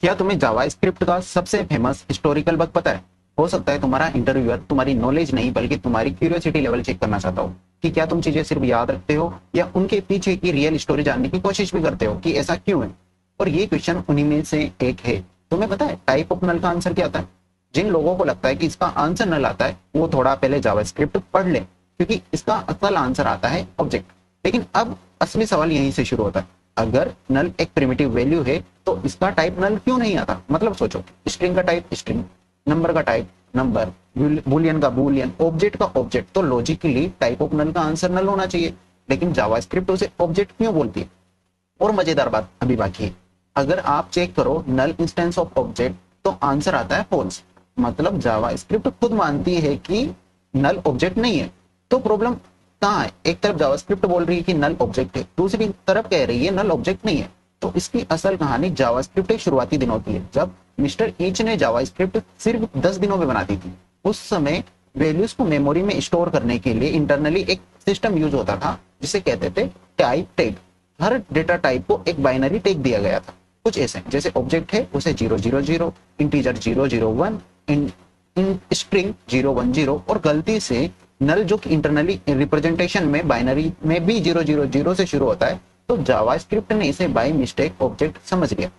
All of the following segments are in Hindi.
क्या तुम्हें जावास्क्रिप्ट का सबसे फेमस हिस्टोरिकल बग पता है? हो सकता है तुम्हारा इंटरव्यूअर तुम्हारी नॉलेज नहीं बल्कि तुम्हारी क्यूरियोसिटी लेवल चेक करना चाहता हो कि क्या तुम चीजें सिर्फ याद रखते हो या उनके पीछे की रियल स्टोरी जानने की कोशिश भी करते हो कि ऐसा क्यों है। और ये क्वेश्चन उन्हीं में से एक है। तुम्हें पता है टाइप ऑफ नल का आंसर क्या आता है? जिन लोगों को लगता है कि इसका आंसर नल आता है वो थोड़ा पहले जावास्क्रिप्ट पढ़ ले, क्योंकि इसका असल आंसर आता है ऑब्जेक्ट। लेकिन अब असली सवाल यहीं से शुरू होता है। अगर नल एक प्रिमिटिव वैल्यू है तो इसका टाइप नल क्यों नहीं आता? मतलब सोचो, स्ट्रिंग का टाइप स्ट्रिंग, नंबर का टाइप नंबर, बुलियन का बुलियन, ऑब्जेक्ट का ऑब्जेक्ट, तो लॉजिकली टाइप ऑफ नल का आंसर नल होना चाहिए। लेकिन जावास्क्रिप्ट उसे ऑब्जेक्ट क्यों बोलती है? और मजेदार बात अभी बाकी है। अगर आप चेक करो नल इंस्टेंस ऑफ ऑब्जेक्ट तो आंसर आता है फॉल्स। मतलब जावास्क्रिप्ट खुद मानती है कि नल ऑब्जेक्ट नहीं है। तो प्रॉब्लम कहाँ है? एक तरफ जावास्क्रिप्ट बोल रही है कि नल ऑब्जेक्ट है, दूसरी तरफ कह रही है नल ऑब्जेक्ट नहीं है। तो इसकी असल कहानी जावास्क्रिप्ट के शुरुआती दिनों की है, जब मिस्टर ईच ने जावास्क्रिप्ट सिर्फ 10 दिनों में बना दी थी। उस समय वैल्यूज को मेमोरी में स्टोर करने के लिए इंटरनली एक सिस्टम यूज होता था जिसे कहते थे टाइप टैग। हर डेटा टाइप को एक बाइनरी टैग दिया गया था, कुछ ऐसे जैसे ऑब्जेक्ट है उसे 000, इंटीजर 001, इन स्ट्रिंग 010, और गलती से नल जो कि इंटरनली रिप्रेजेंटेशन में बाइनरी में भी 000 से शुरू होता है, तो जावास्क्रिप्ट ने इसे बाय मिस्टेक ऑब्जेक्ट समझ लिया।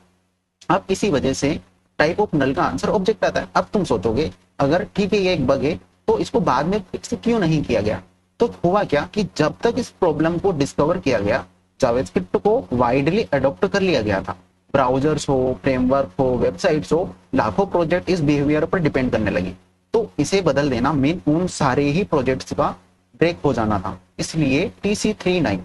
अब इसी वजह से टाइप ऑफ नल का आंसर ऑब्जेक्ट आता है। अब तुम सोचोगे अगर ठीक है ये एक बग है तो इसको बाद में फिक्स क्यों नहीं किया गया? तो हुआ क्या कि जब तक इस प्रॉब्लम को डिस्कवर किया गया, जावास्क्रिप्ट को वाइडली अडॉप्ट कर लिया गया था। ब्राउजर्स हो, फ्रेमवर्क हो, वेबसाइट्स हो, लाखों प्रोजेक्ट इस बिहेवियर पर डिपेंड करने लगे। तो इसे बदल देना मीन उन सारे ही प्रोजेक्ट्स का ब्रेक हो जाना था। इसलिए TC39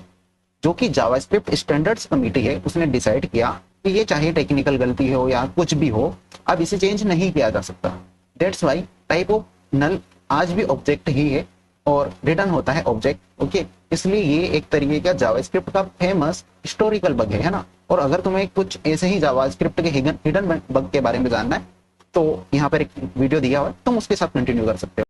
जो कि जावास्क्रिप्ट स्टैंडर्ड्स कमेटी है, उसने डिसाइड किया कि ये चाहे टेक्निकल गलती हो या कुछ भी हो, अब इसे चेंज नहीं किया जा सकता। That's why type of null आज भी ऑब्जेक्ट ही है और रिटर्न होता है ऑब्जेक्ट। ओके, इसलिए ये एक तरीके का जावास्क्रिप्ट का फेमस हिस्टोरिकल बग है ना। और अगर तुम्हें कुछ ऐसे ही जावास्क्रिप्ट के हिडन बग के बारे में जानना है तो यहाँ पर एक वीडियो दिया हुआ है, तुम उसके साथ कंटिन्यू कर सकते हो।